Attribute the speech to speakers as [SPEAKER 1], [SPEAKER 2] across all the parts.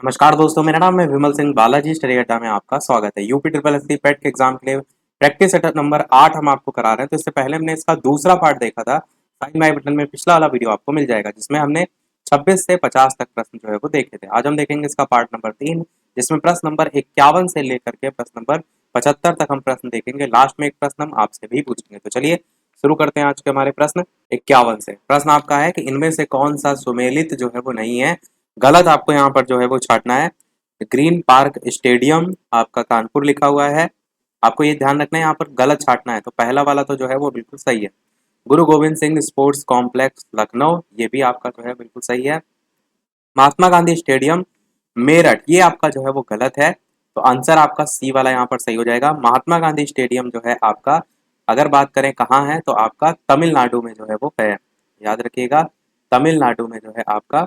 [SPEAKER 1] नमस्कार दोस्तों, मेरा नाम है विमल सिंह बालाजी। स्टडी अड्डा में आपका स्वागत है। यूपी ट्रिपल एस सी पेट के एग्जाम के लिए प्रैक्टिस सेट नंबर 8 हम आपको करा रहे हैं। तो इससे पहले हमने इसका दूसरा पार्ट देखा था। फाइंड माई बटन में पिछला वाला वीडियो आपको मिल जाएगा, जिसमें हमने 26 से 50 तक प्रश्न जो है वो देखे थे। आज हम देखेंगे इसका पार्ट नंबर 3, जिसमें प्रश्न नंबर 51 से लेकर के प्रश्न नंबर 75 तक हम प्रश्न देखेंगे। लास्ट में एक प्रश्न हम आपसे भी पूछेंगे। तो चलिए शुरू करते हैं आज के हमारे प्रश्न 51 से। प्रश्न आपका है कि इनमें से कौन सा सुमेलित जो है वो नहीं है। गलत आपको यहाँ पर जो है वो छांटना है। ग्रीन पार्क स्टेडियम आपका कानपुर लिखा हुआ है। आपको ये ध्यान रखना है, यहाँ पर गलत छांटना है। तो पहला वाला तो जो है वो बिल्कुल सही है। गुरु गोविंद सिंह स्पोर्ट्स कॉम्प्लेक्स लखनऊ, ये भी आपका जो है बिल्कुल सही है। महात्मा गांधी स्टेडियम मेरठ, ये आपका जो है वो गलत है। तो आंसर आपका सी वाला यहाँ पर सही हो जाएगा। महात्मा गांधी स्टेडियम जो है आपका, अगर बात करें कहाँ है, तो आपका तमिलनाडु में जो है वो है। याद रखिएगा, तमिलनाडु में जो है आपका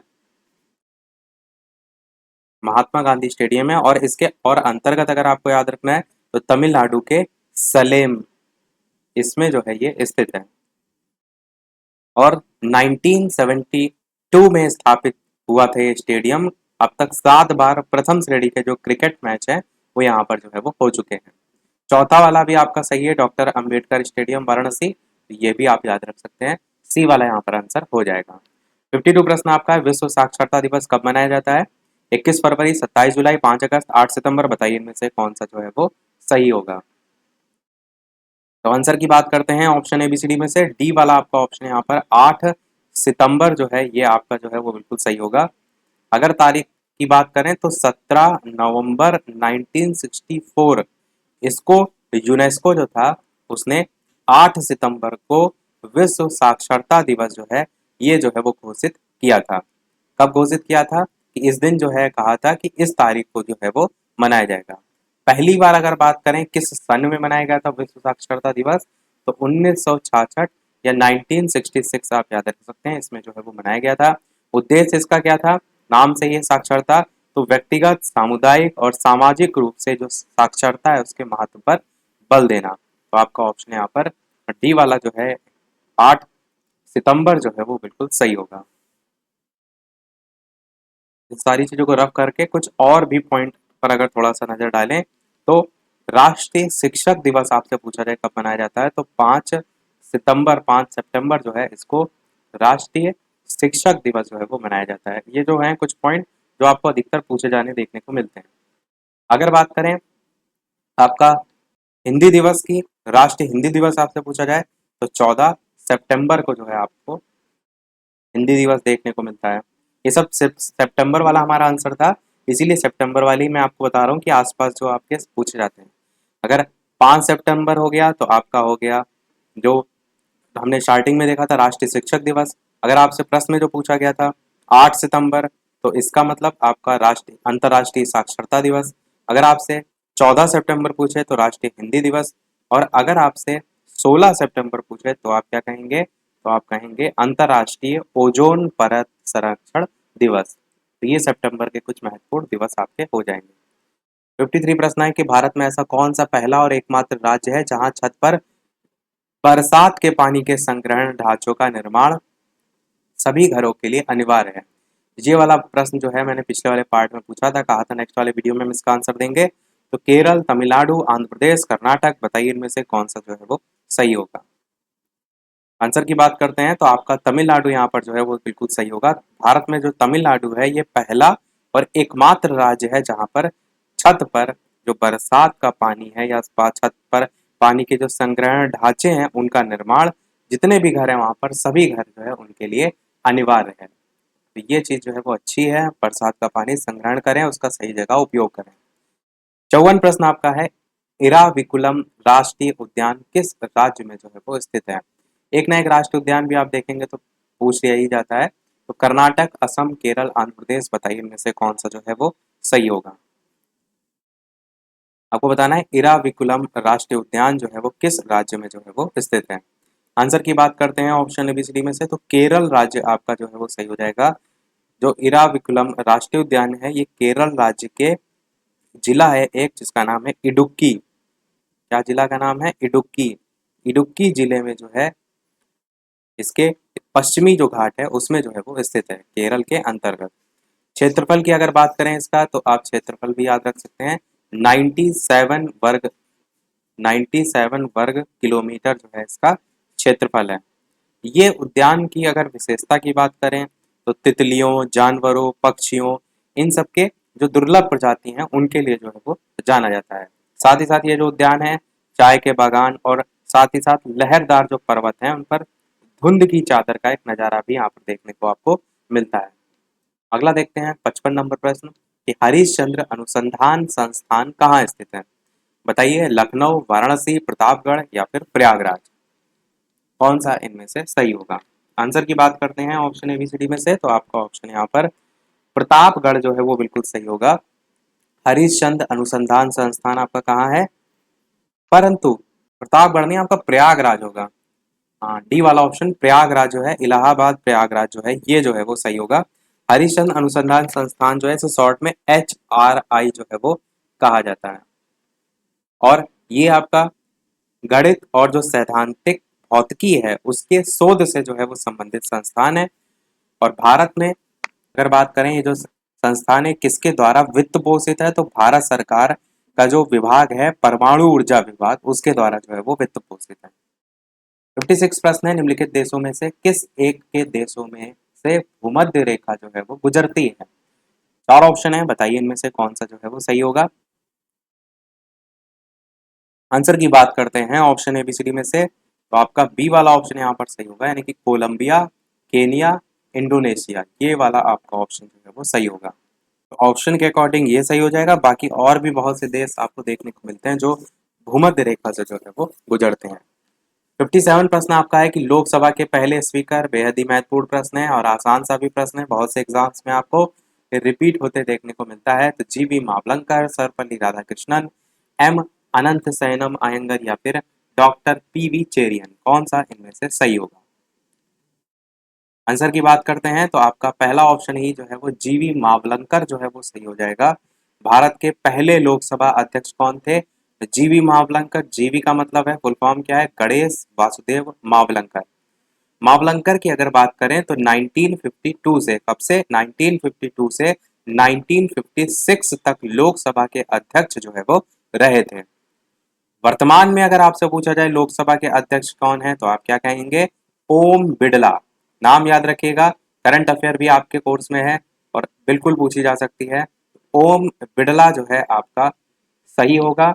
[SPEAKER 1] महात्मा गांधी स्टेडियम है। और इसके और अंतर्गत अगर आपको याद रखना है, तो तमिलनाडु के सलेम, इसमें जो है ये स्थित है। और 1972 में स्थापित हुआ था ये स्टेडियम। अब तक 7 बार प्रथम श्रेणी के जो क्रिकेट मैच है वो यहाँ पर जो है वो हो चुके हैं। चौथा वाला भी आपका सही है, डॉक्टर अंबेडकर स्टेडियम वाराणसी, तो ये भी आप याद रख सकते हैं। सी वाला यहाँ पर आंसर हो जाएगा। 52 प्रश्न आपका है, विश्व साक्षरता दिवस कब मनाया जाता है। 21 फरवरी, 27 जुलाई, 5 अगस्त, 8 सितंबर, बताइए इनमें से कौन सा जो है वो सही होगा। तो आंसर की बात करते हैं ऑप्शन एबीसीडी में से। डी वाला आपका ऑप्शन यहाँ पर 8 सितंबर जो है ये आपका जो है वो बिल्कुल सही होगा। अगर तारीख की बात करें तो 17 नवंबर 1964 इसको यूनेस्को जो था उसने 8 सितंबर को विश्व साक्षरता दिवस जो है ये जो है वो घोषित किया था। कब घोषित किया था कि इस दिन जो है कहा था कि इस तारीख को जो है वो मनाया जाएगा। पहली बार अगर बात करें किस सन में मनाया गया था विश्व साक्षरता दिवस, तो 1966 या 1966 आप याद रख सकते हैं, इसमें जो है वो मनाया गया था। उद्देश्य इसका क्या था, नाम से ही साक्षरता, तो व्यक्तिगत, सामुदायिक और सामाजिक रूप से जो साक्षरता है उसके महत्व पर बल देना। तो आपका ऑप्शन यहाँ पर डी वाला जो है 8 सितंबर जो है वो बिल्कुल सही होगा। इन सारी चीजों को रफ करके कुछ और भी पॉइंट पर अगर थोड़ा सा नजर डालें, तो राष्ट्रीय शिक्षक दिवस आपसे पूछा जाए कब मनाया जाता है, तो 5 सितंबर जो है इसको राष्ट्रीय शिक्षक दिवस जो है वो मनाया जाता है। ये जो है कुछ पॉइंट जो आपको अधिकतर पूछे जाने देखने को मिलते हैं। अगर बात करें आपका हिंदी दिवस की, राष्ट्रीय हिंदी दिवस आपसे पूछा जाए, तो 14 सितंबर को जो है आपको हिंदी दिवस देखने को मिलता है। ये सब सितंबर वाला हमारा आंसर था, इसीलिए सितंबर वाली मैं आपको बता रहा हूँ कि आसपास जो आपके पूछे जाते हैं। अगर 5 सितंबर हो गया तो आपका हो गया जो हमने स्टार्टिंग में देखा था राष्ट्रीय शिक्षक दिवस। अगर आपसे प्रश्न में जो पूछा गया था 8 सितंबर, तो इसका मतलब आपका राष्ट्रीय अंतर्राष्ट्रीय साक्षरता दिवस। अगर आपसे 14 सितंबर पूछे तो राष्ट्रीय हिंदी दिवस। और अगर आपसे 16 सितंबर पूछे तो आप क्या कहेंगे, तो आप कहेंगे अंतर्राष्ट्रीय ओजोन परत संरक्षण दिवस। तो ये सितंबर के कुछ महत्वपूर्ण दिवस आपके हो जाएंगे। 53 प्रश्न है कि भारत में ऐसा कौन सा पहला और एकमात्र राज्य है जहां छत पर बरसात के पानी के संग्रहण ढांचों का निर्माण सभी घरों के लिए अनिवार्य है। ये वाला प्रश्न जो है मैंने पिछले वाले पार्ट में पूछा था, कहा था नेक्स्ट वाले वीडियो में हम इसका आंसर देंगे। तो केरल, तमिलनाडु, आंध्र प्रदेश, कर्नाटक, बताइए इनमें से कौन सा जो है वो सही होगा। आंसर की बात करते हैं तो आपका तमिलनाडु यहाँ पर जो है वो बिल्कुल सही होगा। भारत में जो तमिलनाडु है ये पहला और एकमात्र राज्य है जहाँ पर छत पर जो बरसात का पानी है या छत पर पानी के जो संग्रहण ढांचे हैं उनका निर्माण, जितने भी घर हैं वहां पर सभी घर जो है उनके लिए अनिवार्य है। तो ये चीज जो है वो अच्छी है, बरसात का पानी संग्रहण करें, उसका सही जगह उपयोग करें। 54 प्रश्न आपका है, इराविकुलम राष्ट्रीय उद्यान किस राज्य में जो है वो स्थित है। एक ना एक राष्ट्रीय उद्यान भी आप देखेंगे तो पूछ लिया ही जाता है। तो कर्नाटक, असम, केरल, आंध्र प्रदेश, बताइए इनमें से कौन सा जो है वो सही होगा। आपको बताना है इराविकुलम राष्ट्रीय उद्यान जो है वो किस राज्य में जो है वो स्थित है। आंसर की बात करते हैं ऑप्शन एबीसीडी में से, तो केरल राज्य आपका जो है वो सही हो जाएगा। जो इराविकुलम राष्ट्रीय उद्यान है ये केरल राज्य के जिला है एक, जिसका नाम है इडुक्की। क्या जिला का नाम है, इडुक्की। इडुक्की जिले में जो है इसके पश्चिमी जो घाट है उसमें जो है वो स्थित है, केरल के अंतर्गत। क्षेत्रफल की अगर बात करें इसका, तो आप क्षेत्रफल भी याद रख सकते हैं। 97 वर्ग 97 वर्ग किलोमीटर जो है इसका क्षेत्रफल है। ये उद्यान की अगर विशेषता की बात करें, तो तितलियों, जानवरों, पक्षियों, इन सब के जो दुर्लभ प्रजाति हैं उनके लिए जो है वो जाना जाता है। साथ ही साथ ये जो उद्यान है, चाय के बागान और साथ ही साथ लहरदार जो पर्वत हैं उन पर धुंध की चादर का एक नजारा भी यहाँ पर देखने को आपको मिलता है। अगला देखते हैं 55 नंबर प्रश्न कि हरिश्चंद्र अनुसंधान संस्थान कहाँ स्थित है। बताइए, लखनऊ, वाराणसी, प्रतापगढ़ या फिर प्रयागराज, कौन सा इनमें से सही होगा। आंसर की बात करते हैं ऑप्शन एबीसीडी में से, तो आपका ऑप्शन यहाँ पर प्रतापगढ़ जो है वो बिल्कुल सही होगा। हरिश्चंद्र अनुसंधान संस्थान आपका कहाँ है, परंतु प्रतापगढ़ नहीं, आपका प्रयागराज होगा। हाँ, डी वाला ऑप्शन प्रयागराज जो है, इलाहाबाद प्रयागराज जो है, ये जो है वो सही होगा। हरिश्चंद्र अनुसंधान संस्थान जो है इसे शॉर्ट में HRI जो है वो कहा जाता है। और ये आपका गणित और जो सैद्धांतिक भौतिकी है उसके शोध से जो है वो संबंधित संस्थान है। और भारत में अगर बात करें, ये जो संस्थान है किसके द्वारा वित्त पोषित है, तो भारत सरकार का जो विभाग है परमाणु ऊर्जा विभाग, उसके द्वारा जो है वो वित्त पोषित है। 56 प्रश्न है, निम्नलिखित देशों में से किस एक के देशों में से भूमध्य रेखा जो है वो गुजरती है। चार ऑप्शन है, बताइए इनमें से कौन सा जो है वो सही होगा। आंसर की बात करते हैं ऑप्शन एबीसीडी में से, तो आपका बी वाला ऑप्शन यहाँ पर सही होगा, यानी कि कोलंबिया, केनिया, इंडोनेशिया, ये वाला आपका ऑप्शन जो है वो सही होगा। तो ऑप्शन के अकॉर्डिंग ये सही हो जाएगा, बाकी और भी बहुत से देश आपको देखने को मिलते हैं जो भूमध्य रेखा से जो है वो गुजरते हैं। 57 प्रश्न आपका है कि लोकसभा के पहले स्पीकर, बेहद ही महत्वपूर्ण प्रश्न है और आसान सा भी प्रश्न है, बहुत से एग्जाम्स में आपको रिपीट होते देखने को मिलता है। तो जीवी मावलंकर, सर्वपल्ली राधाकृष्णन, एम अनंत सैनम अयंगर या फिर डॉक्टर PV चेरियन, कौन सा इनमें से सही होगा। आंसर की बात करते हैं, तो आपका पहला ऑप्शन ही जो है वो जीवी मावलंकर जो है वो सही हो जाएगा। भारत के पहले लोकसभा अध्यक्ष कौन थे, जीवी मावलंकर। जीवी का मतलब है, फुल फॉर्म क्या है, गणेश वासुदेव मावलंकर। मावलंकर की अगर बात करें तो 1952 से, कब से, 1952 से 1956 तक लोकसभा के अध्यक्ष जो है वो रहे थे। वर्तमान में अगर आपसे पूछा जाए लोकसभा के अध्यक्ष कौन है, तो आप क्या कहेंगे, ओम बिड़ला। नाम याद रखिएगा, करंट अफेयर भी आपके कोर्स में है और बिल्कुल पूछी जा सकती है। ओम बिड़ला जो है आपका सही होगा।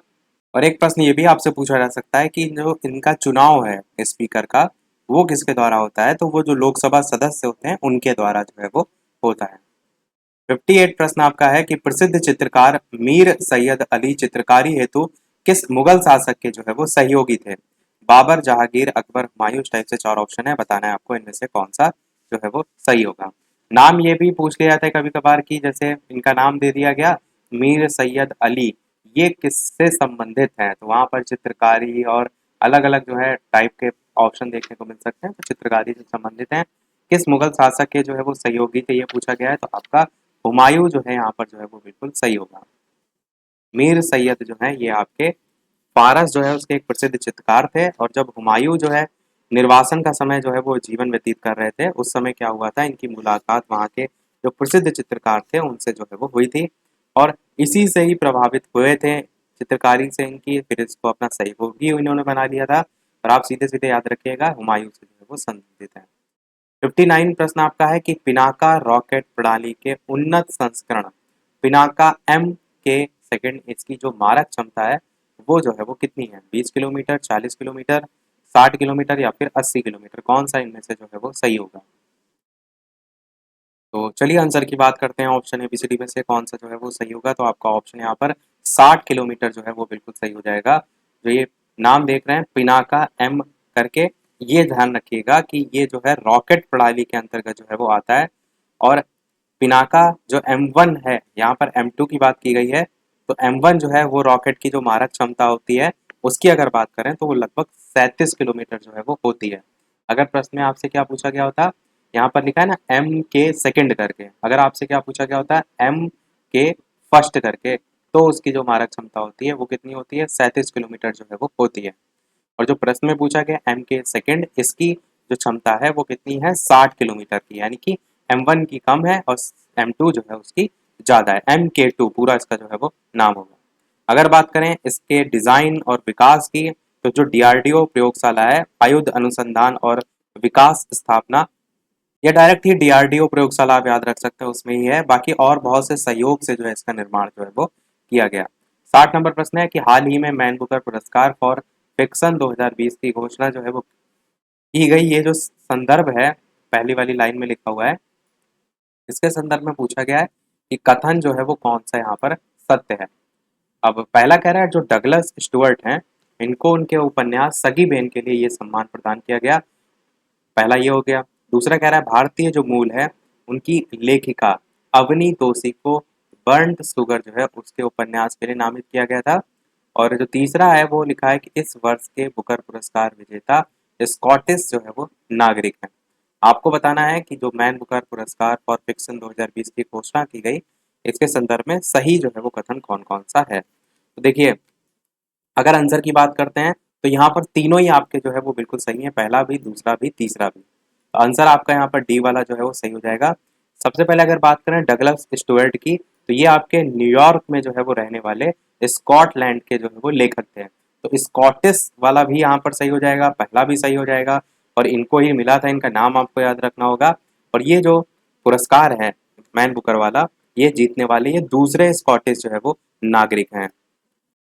[SPEAKER 1] और एक प्रश्न ये भी आपसे पूछा जा सकता है कि जो इनका चुनाव है स्पीकर का, वो किसके द्वारा होता है, तो वो जो लोकसभा सदस्य होते हैं उनके द्वारा जो है वो होता है। 58 प्रश्न आपका है कि प्रसिद्ध चित्रकार मीर सैयद अली चित्रकारी हेतु किस मुगल शासक के जो है वो सहयोगी थे। बाबर, जहांगीर, अकबर, हुमायूं, इस टाइप से चार ऑप्शन है, बताना है आपको इनमें से कौन सा जो है वो सही होगा। नाम ये भी पूछ लिया जाता है कभी कभार की, जैसे इनका नाम दे दिया गया मीर सैयद अली, ये किससे संबंधित है, तो वहां पर चित्रकारी और अलग अलग जो है टाइप के ऑप्शन देखने को मिल सकते हैं। तो चित्रकारी से संबंधित है, किस मुगल शासक के जो है वो सहयोगी थे, ये पूछा गया है, तो आपका हुमायूं जो है यहाँ पर जो है वो बिल्कुल सही होगा। मीर सैयद जो है ये आपके फारस जो है उसके एक प्रसिद्ध चित्रकार थे, और जब हुमायूं जो है निर्वासन का समय जो है वो जीवन व्यतीत कर रहे थे, उस समय क्या हुआ था, इनकी मुलाकात वहाँ के जो प्रसिद्ध चित्रकार थे उनसे जो है वो हुई थी, और इसी से ही प्रभावित हुए थे चित्रकारी से इनकी, फिर इसको अपना सहयोगी इन्होंने बना लिया था। और आप सीधे सीधे याद रखिएगा हुमायूं से जो है वो संबंधित है। 59 प्रश्न आपका है कि पिनाका रॉकेट प्रणाली के उन्नत संस्करण पिनाका M के सेकंड, इसकी जो मारक क्षमता है वो जो है वो कितनी है, 20 किलोमीटर, 40 किलोमीटर, 60 किलोमीटर या फिर 80 किलोमीटर, कौन सा इनमें से जो है वो सही होगा। तो चलिए आंसर की बात करते हैं, ऑप्शन एबीसीडी में से कौन सा जो है वो सही होगा। तो आपका ऑप्शन यहाँ पर 60 किलोमीटर जो है वो बिल्कुल सही हो जाएगा। जो ये नाम देख रहे हैं पिनाका M करके, ये ध्यान रखिएगा कि ये जो है रॉकेट प्रणाली के अंतर्गत जो है वो आता है। और पिनाका जो M1 है, यहाँ पर M2 की बात की गई है, तो M1 जो है वो रॉकेट की जो मारक क्षमता होती है उसकी अगर बात करें तो वो लगभग 37 किलोमीटर जो है वो होती है। अगर प्रश्न में आपसे क्या पूछा गया होता, यहाँ पर लिखा है ना M के सेकंड करके, अगर आपसे क्या पूछा गया होता है M के फर्स्ट करके, तो उसकी जो मारक क्षमता होती है वो कितनी होती है, 37 किलोमीटर जो है वो होती है। और जो प्रश्न में पूछा गया M के सेकंड, इसकी जो क्षमता है वो कितनी है, 60 किलोमीटर की, यानी कि M1 की कम है और M2 जो है उसकी ज़्यादा है। MK2 पूरा इसका जो है वो नाम होगा। अगर बात करें इसके डिज़ाइन और विकास की, तो जो DRDO प्रयोगशाला है, आयुध अनुसंधान और विकास स्थापना, ये डायरेक्ट ही DRDO प्रयोगशाला आप याद रख सकते हैं, उसमें ही है। बाकी और बहुत से सहयोग से जो है इसका निर्माण जो है वो किया गया। 60 नंबर प्रश्न है कि हाल ही में मैन बुकर पुरस्कार फॉर फिक्शन 2020 की घोषणा जो है वो की गई। ये जो संदर्भ है पहली वाली लाइन में लिखा हुआ है, इसके संदर्भ में पूछा गया है कि कथन जो है वो कौन सा यहाँ पर सत्य है। अब पहला कह रहा है जो डगलस स्टुअर्ट हैं, इनको उनके उपन्यास सगी बहन के लिए ये सम्मान प्रदान किया गया। पहला ये हो गया। दूसरा कह रहा है भारतीय जो मूल है उनकी लेखिका अवनी तोषी को बर्न्ड शुगर जो है उसके उपन्यास के लिए नामित किया गया था। और जो तीसरा है वो लिखा है कि इस वर्ष के बुकर पुरस्कार विजेता स्कॉटिश जो है वो नागरिक हैं। आपको बताना है कि जो मैन बुकर पुरस्कार फॉर फिक्शन 2020 की घोषणा की गई, इसके संदर्भ में सही जो है वो कथन कौन कौन सा है। तो देखिए, अगर आंसर की बात करते हैं तो यहाँ पर तीनों ही आपके जो है वो बिल्कुल सही है, पहला भी, दूसरा भी, तीसरा भी। तो आंसर आपका यहाँ पर डी वाला जो है वो सही हो जाएगा। सबसे पहले अगर बात करें डगलस स्टुअर्ट की, तो ये आपके न्यूयॉर्क में जो है वो रहने वाले स्कॉटलैंड के जो है वो लेखक थे। तो स्कॉटिश वाला भी यहाँ पर सही हो जाएगा, पहला भी सही हो जाएगा, और इनको ही मिला था, इनका नाम आपको याद रखना होगा। और ये जो पुरस्कार है मैन बुकर वाला, ये जीतने वाले ये दूसरे स्कॉटिश जो है वो नागरिक हैं।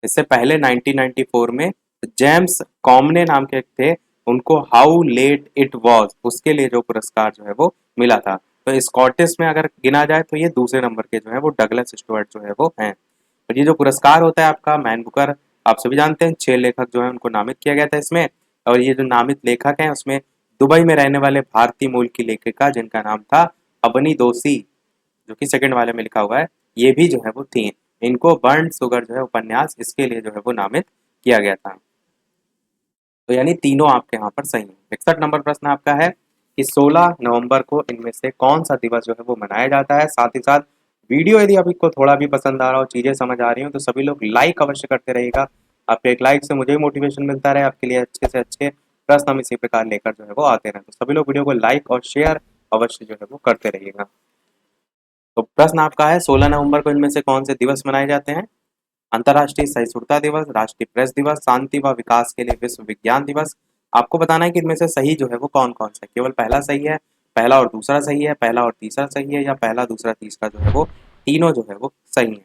[SPEAKER 1] इससे पहले 1994 में जेम्स कॉमने नाम के एक थे, उनको हाउ लेट इट वॉज उसके लिए जो पुरस्कार जो है वो मिला था। तो स्कॉटिश में अगर गिना जाए तो ये दूसरे नंबर के जो है वो डगलस स्टुअर्ट जो है वो हैं। और ये जो पुरस्कार होता है आपका मैन बुकर, आप सभी जानते हैं 6 लेखक जो है उनको नामित किया गया था इसमें। और ये जो नामित लेखक हैं उसमें दुबई में रहने वाले भारतीय मूल की लेखिका जिनका नाम था अवनी दोषी, जो कि सेकंड वाले में लिखा हुआ है, ये भी जो है वो थी। इनको बर्न्ड शुगर जो है उपन्यास इसके लिए जो है वो नामित किया गया था। तो यानी तीनों आपके यहाँ पर सही है। 61 नंबर प्रश्न आपका है कि 16 नवंबर को इनमें से कौन सा दिवस जो है वो मनाया जाता है। साथ ही साथ वीडियो यदि आपको थोड़ा भी पसंद आ रहा हो, चीजें समझ आ रही हो, तो सभी लोग लाइक अवश्य करते रहिएगा। आपके एक लाइक से मुझे भी मोटिवेशन मिलता रहे, आपके लिए अच्छे से अच्छे प्रश्न हम इसी प्रकार लेकर जो है वो आते रहे। तो सभी लोग वीडियो को लाइक और शेयर अवश्य जो है वो करते रहिएगा। तो प्रश्न आपका है 16 नवंबर को इनमें से कौन से दिवस मनाए जाते हैं। अंतर्राष्ट्रीय सहिष्णुता दिवस, राष्ट्रीय प्रेस दिवस, शांति व विकास के लिए विश्व विज्ञान दिवस। आपको बताना है कि इनमें से सही जो है वो कौन कौन सा है। केवल पहला सही है, पहला और दूसरा सही है, पहला और तीसरा सही है, या पहला दूसरा तीसरा जो है वो तीनों जो है वो सही है।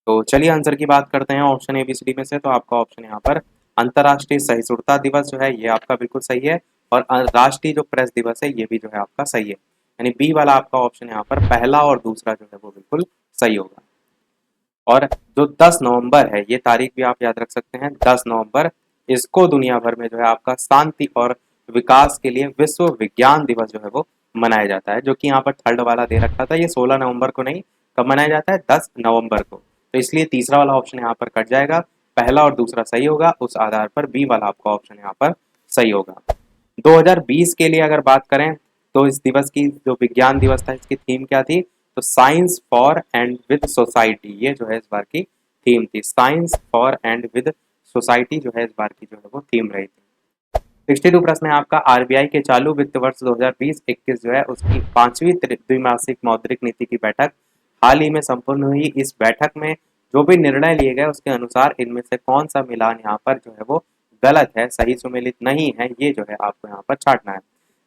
[SPEAKER 1] तो चलिए आंसर की बात करते हैं ऑप्शन ABCD में से। तो आपका ऑप्शन यहाँ पर अंतर्राष्ट्रीय सहिष्णुता दिवस जो है ये आपका बिल्कुल सही है, और राष्ट्रीय जो प्रेस दिवस है ये भी जो है आपका सही है। यानी बी वाला आपका ऑप्शन यहाँ पर पहला और दूसरा जो है वो बिल्कुल सही होगा। और जो 10 नवंबर है, ये तारीख भी आप याद रख सकते हैं, 10 नवंबर, इसको दुनिया भर में जो है आपका शांति और विकास के लिए विश्व विज्ञान दिवस जो है वो मनाया जाता है। जो कि यहाँ पर थर्ड वाला दे रखा था, ये 16 नवंबर को नहीं, कब मनाया जाता है, 10 नवंबर को। तो इसलिए तीसरा वाला ऑप्शन यहाँ पर कट जाएगा, पहला और दूसरा सही होगा, उस आधार पर बी वाला आपका ऑप्शन यहाँ पर सही होगा। 2020 के लिए अगर बात करें तो इस दिवस की जो विज्ञान दिवस था इसकी थीम क्या थी, तो science for and with society, ये जो है इस बार की थीम थी। Science for and with society जो है इस बार की जो है वो थीम रही थी। 62 प्रश्न है आपका, आरबीआई के चालू वित्त वर्ष 2020-21 जो है उसकी 5वीं द्विमासिक मौद्रिक नीति की बैठक हाल ही में संपन्न हुई। इस बैठक में जो भी निर्णय लिए गए उसके अनुसार इनमें से कौन सा मिलान यहाँ पर जो है वो गलत है, सही सुमेलित नहीं है, ये जो है आपको यहाँ पर छांटना है।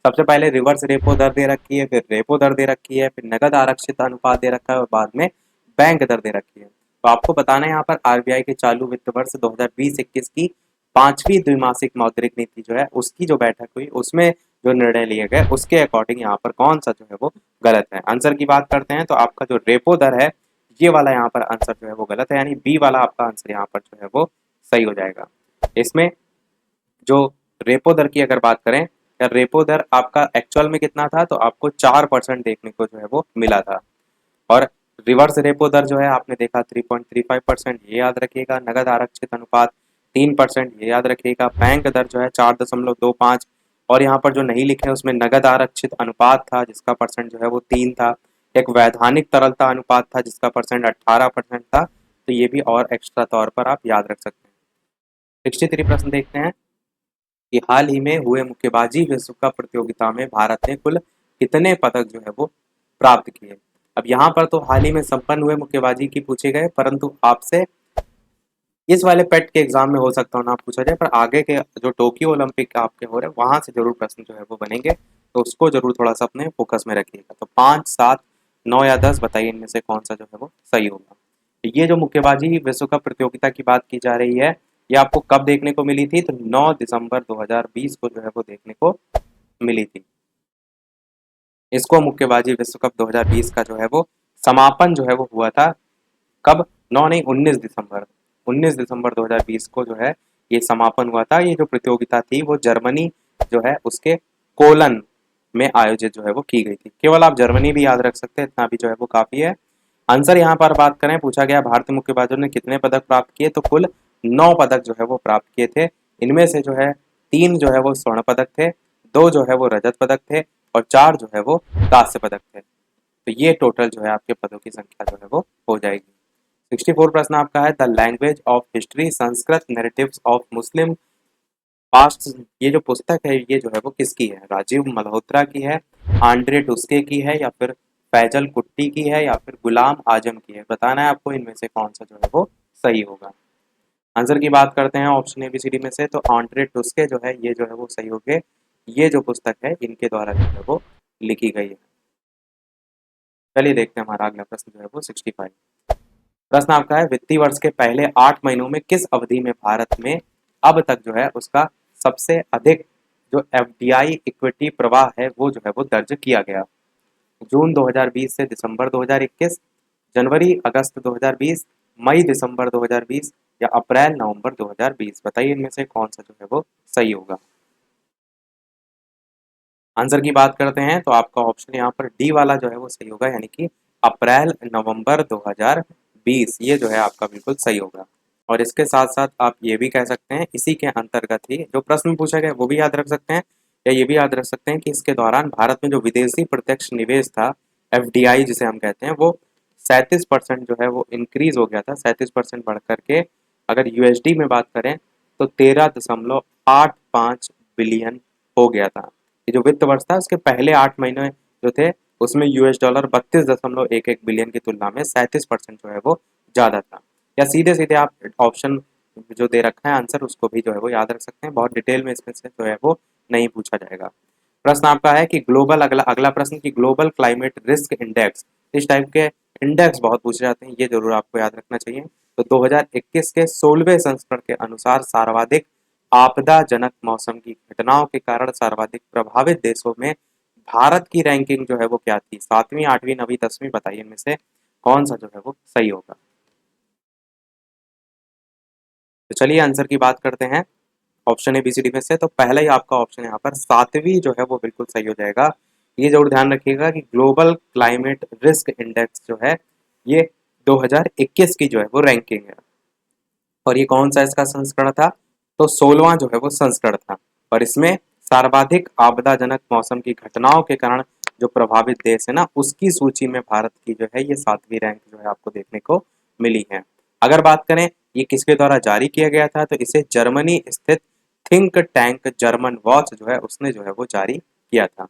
[SPEAKER 1] सबसे पहले रिवर्स रेपो दर दे रखी है, फिर रेपो दर दे रखी है, फिर नगद आरक्षित अनुपात दे रखा है, और बाद में बैंक दर दे रखी है। तो आपको बताना है यहाँ पर आरबीआई के चालू वित्त वर्ष 2020-21 की 5वीं द्विमासिक मौद्रिक नीति जो है उसकी जो बैठक हुई उसमें जो निर्णय लिए गए उसके अकॉर्डिंग यहाँ पर कौन सा जो है वो गलत है। आंसर की बात करते हैं तो आपका जो रेपो दर है ये वाला यहाँ पर आंसर जो है वो गलत है, यानी बी वाला आपका आंसर यहाँ पर जो है वो सही हो जाएगा। इसमें जो रेपो दर की अगर बात करें, या रेपो दर आपका एक्चुअल में कितना था, तो आपको 4% देखने को जो है वो मिला था। और रिवर्स रेपो दर जो है आपने देखा 3.35%, ये याद रखिएगा। नगद आरक्षित अनुपात 3%, ये याद रखिएगा। बैंक दर जो है 4.25, और यहाँ पर जो नहीं लिखे उसमें नगद आरक्षित अनुपात था जिसका परसेंट जो है वो 3 था। एक वैधानिक तरलता अनुपात था जिसका परसेंट 18% था। तो ये भी और एक्स्ट्रा तौर पर आप याद रख सकते हैं। 63 प्रश्न देखते हैं कि हाल ही में हुए मुक्केबाजी विश्व कप प्रतियोगिता में भारत ने कुल कितने पदक जो है वो प्राप्त किए। अब यहाँ पर तो हाल ही में संपन्न हुए मुक्केबाजी की पूछे गए, परंतु आपसे इस वाले पेट के एग्जाम में हो सकता हो ना पूछा जाए, पर आगे के जो टोक्यो ओलंपिक आपके हो रहे हैं वहां से जरूर प्रश्न जो है वो बनेंगे, तो उसको जरूर थोड़ा सा अपने फोकस में रखिएगा। तो 5, 7, 9 या 10 बताइए इनमें से कौन सा जो है वो सही होगा। ये जो मुक्केबाजी विश्व कप प्रतियोगिता की बात की जा रही है, ये आपको कब देखने को मिली थी? तो 9 दिसंबर 2020 को जो है वो देखने को मिली थी। इसको मुक्केबाजी विश्व कप 2020 का जो है वो समापन जो है वो हुआ था कब? 9 नहीं, 19 दिसंबर, 19 दिसंबर 2020 को जो है ये समापन हुआ था। ये जो प्रतियोगिता थी वो जर्मनी जो है उसके कोलन में आयोजित जो है वो की गई थी। केवल आप जर्मनी भी याद रख सकते हैं, इतना भी जो है वो काफी है। आंसर यहाँ पर बात करें, पूछा गया भारतीय मुक्केबाजों ने कितने पदक प्राप्त किए, तो कुल 9 पदक जो है वो प्राप्त किए थे। इनमें से जो है 3 जो है वो स्वर्ण पदक थे, 2 जो है वो रजत पदक थे और 4 जो है वो कांस्य पदक थे। तो ये टोटल जो है आपके पदों की संख्या जो है वो हो जाएगी। 64 प्रश्न आपका है, the language of history Sanskrit narratives of Muslim past. ये जो पुस्तक है ये जो है वो किसकी है? राजीव मल्होत्रा की है, आंद्रे टुस्के की है, या फिर फैजल कुट्टी की है, या फिर गुलाम आजम की है? बताना है आपको इनमें से कौन सा जो है वो सही होगा। आंसर की बात करते हैं ऑप्शन एबीसीडी में से, तो आंद्रे टुस्के जो है ये जो है वो सही हो गए। ये जो पुस्तक है इनके द्वारा जो है वो लिखी गई है। चलिए देखते हैं हमारा अगला प्रश्न जो है वो 65। प्रश्न आपका है, वित्तीय वर्ष के पहले 8 महीनों में किस अवधि में भारत में अब तक जो है उसका सबसे अधिक जो एफडीआई इक्विटी प्रवाह है वो जो है वो दर्ज किया गया? जून 2020 से दिसंबर 2021, जनवरी अगस्त 2020, मई दिसंबर 2020, या अप्रैल नवंबर 2020? बताइए इनमें से कौन सा जो है वो सही होगा। आंसर की बात करते हैं तो आपका ऑप्शन यहाँ पर डी वाला जो है वो सही होगा, यानी कि अप्रैल नवंबर 2020 ये जो है आपका बिल्कुल सही होगा। और इसके साथ साथ आप ये भी कह सकते हैं इसी के अंतर्गत ही जो प्रश्न पूछा गया वो भी याद रख सकते हैं, या ये भी याद रख सकते हैं कि इसके दौरान भारत में जो विदेशी प्रत्यक्ष निवेश था, एफडीआई जिसे हम कहते हैं, वो 37% जो है वो इंक्रीज हो गया था। 37% बढ़ करके अगर यूएसडी में बात करें तो 13.85 बिलियन हो गया था। ये जो वित्त वर्ष था उसके पहले 8 महीने जो थे उसमें यूएस डॉलर 32.11 बिलियन की तुलना में 37% जो है वो ज्यादा था। या सीधे सीधे आप ऑप्शन जो दे रखा है आंसर उसको भी जो है वो याद रख सकते हैं, बहुत डिटेल में इसमें से जो है वो नहीं पूछा जाएगा। प्रश्न आपका है कि ग्लोबल, अगला अगला प्रश्न की ग्लोबल क्लाइमेट रिस्क इंडेक्स, इस टाइप के इंडेक्स बहुत पूछे जाते हैं, ये जरूर आपको याद रखना चाहिए। तो 2021 के 16वें संस्करण के अनुसार सर्वाधिक आपदाजनक मौसम की घटनाओं के कारण सर्वाधिक प्रभावित देशों में भारत की रैंकिंग जो है वो क्या थी? 7वीं, 8वीं, 9वीं, 10वीं? बताइए इनमें से कौन सा जो है वो सही होगा। तो चलिए आंसर की बात करते हैं option A B C D में से। तो पहला ही आपका ऑप्शन यहाँ पर 7वीं जो है वो बिल्कुल सही हो जाएगा। ये जरूर ध्यान रखिएगा कि ग्लोबल क्लाइमेट रिस्क इंडेक्स जो है ये 2021 की जो है वो रैंकिंग है, और ये कौन सा इसका संस्करण था? तो 16वां जो है वो संस्करण था, और इसमें सर्वाधिक आपदाजनक मौसम की घटनाओं के कारण जो प्रभावित देश है ना उसकी सूची में भारत की जो है ये 7वीं रैंक जो है आपको देखने को मिली है। अगर बात करें ये किसके द्वारा जारी किया गया था, तो इसे जर्मनी स्थित थिंक टैंक जर्मन वॉच जो है उसने जो है वो जारी किया था।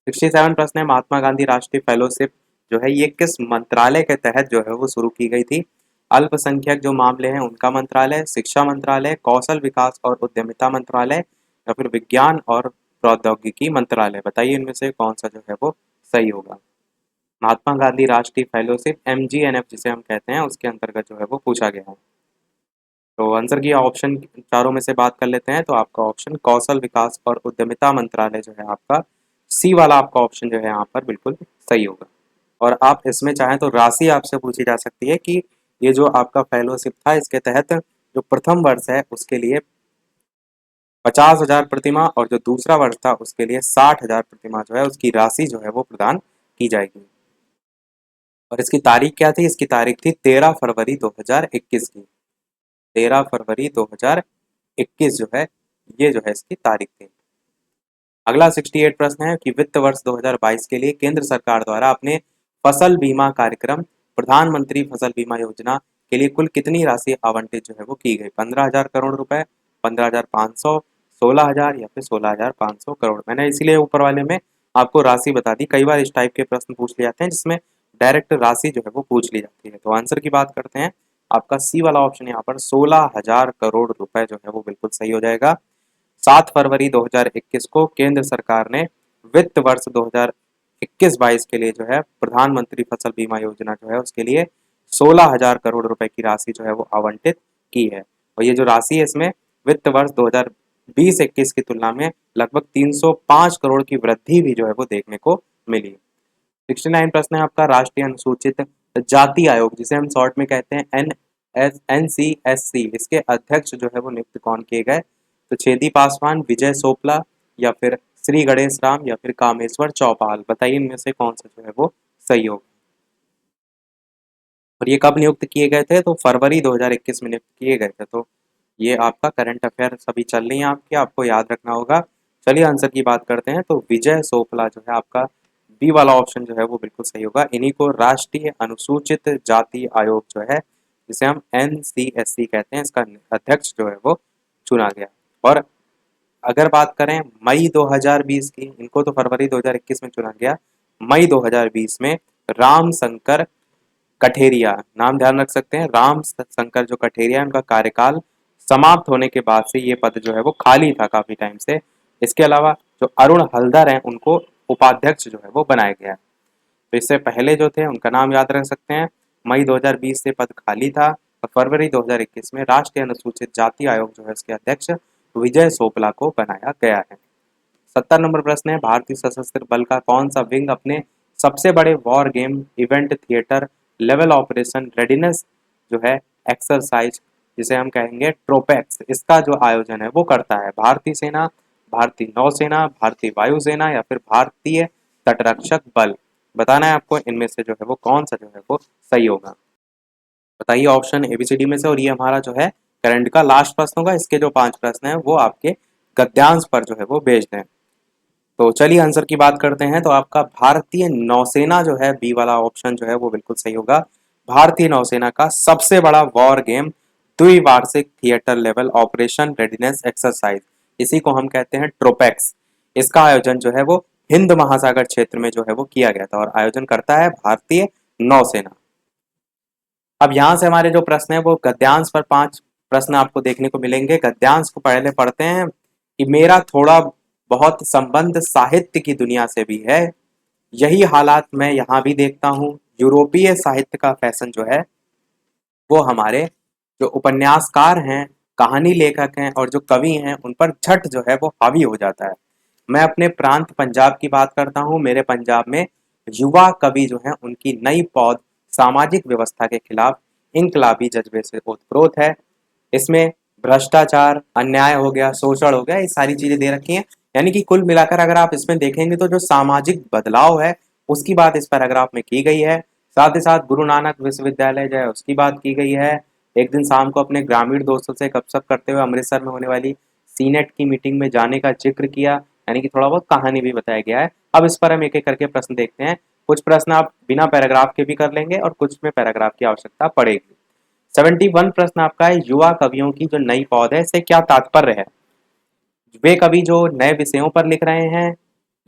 [SPEAKER 1] 67 प्रश्न है, महात्मा गांधी राष्ट्रीय फेलोशिप जो है ये किस मंत्रालय के तहत जो है वो शुरू की गई थी? अल्पसंख्यक जो मामले हैं उनका मंत्रालय, शिक्षा मंत्रालय, कौशल विकास और उद्यमिता मंत्रालय, या फिर विज्ञान और प्रौद्योगिकी मंत्रालय? बताइए इनमें से कौन सा जो है वो सही होगा। महात्मा गांधी राष्ट्रीय फेलोशिप MGNF जिसे हम कहते हैं उसके अंतर्गत जो है वो पूछा गया है। तो आंसर की ऑप्शन चारों में से बात कर लेते हैं, तो आपका ऑप्शन कौशल विकास और उद्यमिता मंत्रालय जो है आपका सी वाला आपका ऑप्शन जो है यहाँ पर बिल्कुल सही होगा। और आप इसमें चाहें तो राशि आपसे पूछी जा सकती है कि ये जो आपका फेलोशिप था इसके तहत जो प्रथम वर्ष है उसके लिए 50,000 प्रतिमा, और जो दूसरा वर्ष था उसके लिए 60,000 प्रतिमा जो है उसकी राशि जो है वो प्रदान की जाएगी। और इसकी तारीख क्या थी? इसकी तारीख थी 13 फरवरी 2021 की। 13 फरवरी 2021 जो है ये जो है इसकी तारीख थी। अगला 68 प्रश्न है कि वित्त वर्ष 2022 के लिए केंद्र सरकार द्वारा अपने फसल बीमा कार्यक्रम प्रधानमंत्री फसल बीमा योजना के लिए कुल कितनी राशि आवंटित जो है वो की गई? 15,000 करोड़ रुपए, 15,500, 16,000, या फिर 16,500 करोड़? मैंने इसीलिए ऊपर वाले में आपको राशि बता दी। कई बार इस टाइप के प्रश्न पूछ लिए जाते हैं जिसमें डायरेक्ट राशि जो है वो पूछ ली जाती है। तो आंसर की बात करते हैं, आपका सी वाला ऑप्शन यहाँ पर 16,000 करोड़ रुपए जो है वो बिल्कुल सही हो जाएगा। 7 फरवरी 2021 को केंद्र सरकार ने वित्त वर्ष 2021-22 के लिए जो है प्रधानमंत्री फसल बीमा योजना जो है उसके लिए 16,000 करोड़ रुपए की राशि जो है वो आवंटित की है। और ये जो राशि है इसमें वित्त वर्ष 2020-21 की तुलना में लगभग 305 करोड़ की वृद्धि भी जो है वो देखने को मिली। 69 प्रश्न है आपका, राष्ट्रीय अनुसूचित जाति आयोग जिसे हम शॉर्ट में कहते हैं NCSC, इसके अध्यक्ष जो है वो नियुक्त कौन किए गए? तो छेदी पासवान, विजय सोपला, या फिर श्री गणेश राम, या फिर कामेश्वर चौपाल। बताइए इनमें से कौन सा जो है वो सही होगा। और ये कब नियुक्त किए गए थे? तो फरवरी 2021 में नियुक्त किए गए थे। तो ये आपका करंट अफेयर सभी चल रही हैं आपकी, आपको याद रखना होगा। चलिए आंसर की बात करते हैं। तो विजय सोपला जो है आपका बी वाला ऑप्शन जो है वो बिल्कुल सही होगा। इन्हीं को राष्ट्रीय अनुसूचित जाति आयोग जो है जिसे हम NCSC कहते हैं, इसका अध्यक्ष जो है वो चुना गया। और अगर बात करें मई 2020 की, इनको तो फरवरी 2021 में चुना गया। मई 2020 में राम शंकर कठेरिया, नाम ध्यान रख सकते हैं, राम शंकर जो कठेरिया, उनका कार्यकाल समाप्त होने के बाद से ये पद जो है वो खाली था काफी टाइम से। इसके अलावा जो अरुण हल्दर हैं उनको उपाध्यक्ष जो है वो बनाया गया है। तो इससे पहले जो थे उनका नाम याद रख सकते हैं। मई 2020 से पद खाली था और फरवरी 2021 में राष्ट्रीय अनुसूचित जाति आयोग जो है उसके अध्यक्ष विजय सोपला को बनाया गया है। 70 नंबर प्रश्न है, भारतीय सशस्त्र बल का कौन सा विंग अपने सबसे बड़े war game event theatre level operation readiness जो है एक्सरसाइज जिसे हम कहेंगे ट्रोपेक्स, इसका जो आयोजन है वो करता है? भारतीय सेना, भारतीय नौसेना, भारतीय वायुसेना, या फिर भारतीय तटरक्षक बल। बताना है आपको इनमें से जो है वो कौन सा जो है वो सही होगा। बताइए ऑप्शन ABCD में से। और ये हमारा जो है करंट का लास्ट प्रश्न होगा। इसके जो 5 प्रश्न है वो आपके गद्यांश पर जो है वो भेज दें। तो चलिए आंसर की बात करते हैं। तो आपका भारतीय नौसेना जो है, बी वाला ऑप्शन जो है वो बिल्कुल सही होगा। भारतीय नौसेना का सबसे बड़ा वॉर गेम द्विवार्षिक theatre level operation readiness exercise, इसी को हम कहते हैं ट्रोपेक्स। इसका आयोजन जो है वो हिंद महासागर क्षेत्र में जो है वो किया गया था और आयोजन करता है भारतीय नौसेना। अब यहाँ से हमारे जो प्रश्न है वो गद्यांश पर 5 प्रश्न आपको देखने को मिलेंगे। गद्यांश को पहले पढ़ते हैं कि मेरा थोड़ा बहुत संबंध साहित्य की दुनिया से भी है, यही हालात मैं यहाँ भी देखता हूँ। यूरोपीय साहित्य का फैशन जो है वो हमारे जो उपन्यासकार हैं, कहानी लेखक हैं और जो कवि हैं उन पर झट जो है वो हावी हो जाता है। मैं अपने प्रांत पंजाब की बात करता हूँ। मेरे पंजाब में युवा कवि जो हैं उनकी नई पौध सामाजिक व्यवस्था के खिलाफ इनकलाबी जज्बे से ओतप्रोत है। इसमें भ्रष्टाचार, अन्याय हो गया, शोषण हो गया, ये सारी चीजें दे रखी हैं। यानी कि कुल मिलाकर अगर आप इसमें देखेंगे तो जो सामाजिक बदलाव है उसकी बात इस पैराग्राफ में की गई है। साथ ही साथ गुरु नानक विश्वविद्यालय जो है उसकी बात की गई है। एक दिन शाम को अपने ग्रामीण दोस्तों से गपशप करते हुए अमृतसर में होने वाली सीनेट की मीटिंग में जाने का जिक्र किया, यानी कि थोड़ा बहुत कहानी भी बताया गया है। अब इस पर हम एक एक करके प्रश्न देखते हैं। कुछ प्रश्न आप बिना पैराग्राफ के भी कर लेंगे और कुछ में पैराग्राफ की आवश्यकता पड़ेगी। 71 प्रश्न आपका है, युवा कवियों की जो नई पौध है इससे क्या तात्पर्य है? वे कवि जो नए विषयों पर लिख रहे हैं,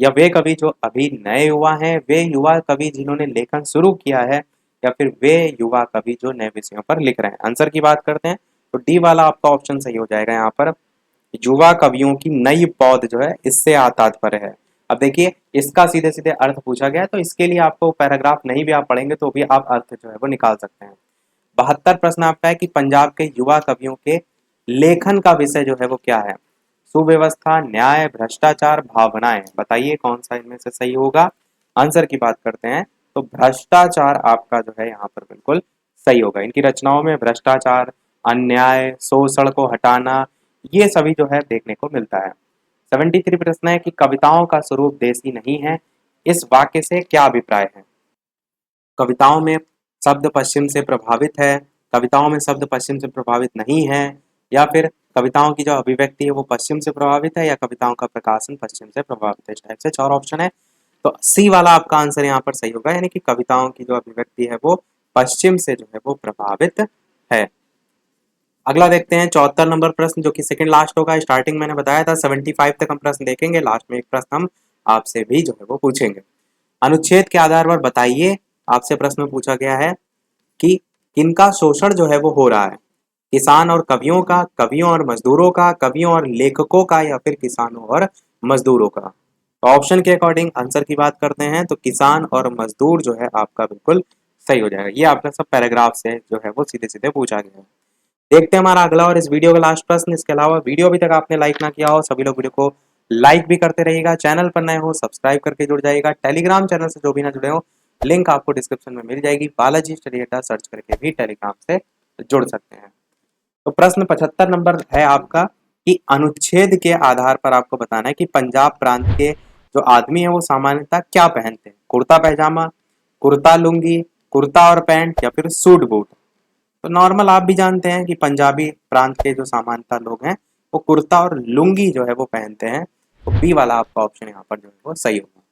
[SPEAKER 1] या वे कवि जो अभी नए युवा हैं, वे युवा कवि जिन्होंने लेखन शुरू किया है, या फिर वे युवा कवि जो नए विषयों पर लिख रहे हैं? आंसर की बात करते हैं तो डी वाला आपका ऑप्शन सही हो जाएगा। यहाँ पर युवा कवियों की नई पौध जो है इससे तात्पर्य है। अब देखिए इसका सीधे सीधे अर्थ पूछा गया है, तो इसके लिए आपको पैराग्राफ नहीं भी आप पढ़ेंगे तो भी आप अर्थ जो है वो निकाल सकते हैं। 72 प्रश्न आपका है कि पंजाब के युवा कवियों के लेखन का विषय जो है वो क्या है? सुव्यवस्था, न्याय, भ्रष्टाचार, भावनाएं। बताइए कौन सा इनमें से सही होगा। आंसर की बात करते हैं तो भ्रष्टाचार आपका जो है यहाँ पर बिल्कुल सही होगा। इनकी रचनाओं में भ्रष्टाचार, अन्याय, शोषण को हटाना, ये सभी जो है देखने को मिलता है। 73 प्रश्न है कि कविताओं का स्वरूप देसी नहीं है, इस वाक्य से क्या अभिप्राय है? कविताओं में शब्द पश्चिम से प्रभावित है, कविताओं में शब्द पश्चिम से प्रभावित नहीं है, या फिर कविताओं की जो अभिव्यक्ति है वो पश्चिम से प्रभावित है, या कविताओं का प्रकाशन पश्चिम से प्रभावित है। इस टाइप से 4 ऑप्शन है, तो सी वाला आपका आंसर यहाँ पर सही होगा, यानी कि कविताओं की जो अभिव्यक्ति है वो पश्चिम से जो है वो प्रभावित है। अगला देखते हैं 74 नंबर प्रश्न जो कि सेकंड लास्ट होगा। स्टार्टिंग मैंने बताया था 75 तक हम प्रश्न देखेंगे, लास्ट में एक प्रश्न हम आपसे भी जो है वो पूछेंगे। अनुच्छेद के आधार पर बताइए, आपसे प्रश्न पूछा गया है कि किनका शोषण जो है वो हो रहा है, किसान और कवियों का, कवियों और मजदूरों का, कवियों और लेखकों का, या फिर किसानों और मजदूरों का। तो ऑप्शन के अकॉर्डिंग आंसर की बात करते हैं तो किसान और मजदूर जो है आपका बिल्कुल सही हो जाएगा। ये आपका सब पैराग्राफ से जो है वो सीधे सीधे पूछा गया है। देखते हैं हमारा अगला और इस वीडियो का लास्ट प्रश्न। इसके अलावा वीडियो अभी तक आपने लाइक ना किया हो, सभी लोग वीडियो को लाइक भी करते रहिएगा। चैनल पर नए हो सब्सक्राइब करके जुड़ जाइएगा। टेलीग्राम चैनल से जो भी ना जुड़े हो, लिंक आपको डिस्क्रिप्शन में मिल जाएगी। बालाजी स्टडी अड्डा सर्च करके भी टेलीग्राम से जुड़ सकते हैं। तो प्रश्न 75 नंबर है आपका कि अनुच्छेद के आधार पर आपको बताना है कि पंजाब प्रांत के जो आदमी है वो सामान्यतः क्या पहनते हैं, कुर्ता पैजामा, कुर्ता लुंगी, कुर्ता और पैंट, या फिर सूट बूट। तो नॉर्मल आप भी जानते हैं कि पंजाबी प्रांत के जो सामान्यतः लोग हैं वो कुर्ता और लुंगी जो है वो पहनते हैं। तो बी वाला आपका ऑप्शन यहाँ पर जो है वो सही होगा।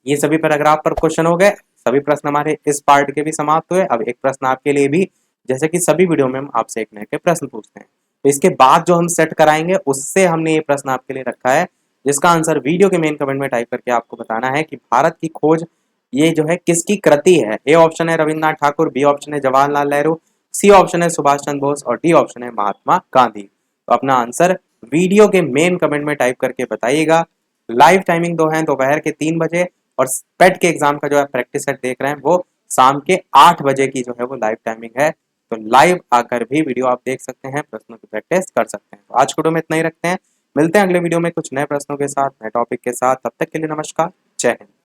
[SPEAKER 1] ये सभी पैराग्राफ पर क्वेश्चन हो गए। सभी प्रश्न हमारे इस पार्ट के भी समाप्त हुए। अब एक प्रश्न आपके लिए भी, जैसे कि सभी वीडियो में हम आपसे एक नए के प्रश्न पूछते हैं, तो इसके बाद जो हम सेट कराएंगे उससे हमने ये प्रश्न आपके लिए रखा है, जिसका आंसर वीडियो के मेन कमेंट में टाइप करके आपको बताना है कि भारत की खोज ये जो है किसकी कृति है। ए ऑप्शन है रविन्द्रनाथ ठाकुर, बी ऑप्शन है जवाहरलाल नेहरू, सी ऑप्शन है सुभाष चंद्र बोस, और डी ऑप्शन है महात्मा गांधी। तो अपना आंसर वीडियो के मेन कमेंट में टाइप करके बताइएगा। लाइव टाइमिंग दो है दोपहर के 3 बजे, और पेट के एग्जाम का जो है प्रैक्टिस सेट देख रहे हैं वो शाम के 8 बजे की जो है वो लाइव टाइमिंग है। तो लाइव आकर भी वीडियो आप देख सकते हैं, प्रश्नों की प्रैक्टिस कर सकते हैं। तो आज के वीडियो में इतना ही रखते हैं, मिलते हैं अगले वीडियो में कुछ नए प्रश्नों के साथ, नए टॉपिक के साथ। तब तक के लिए नमस्कार, जय हिंद।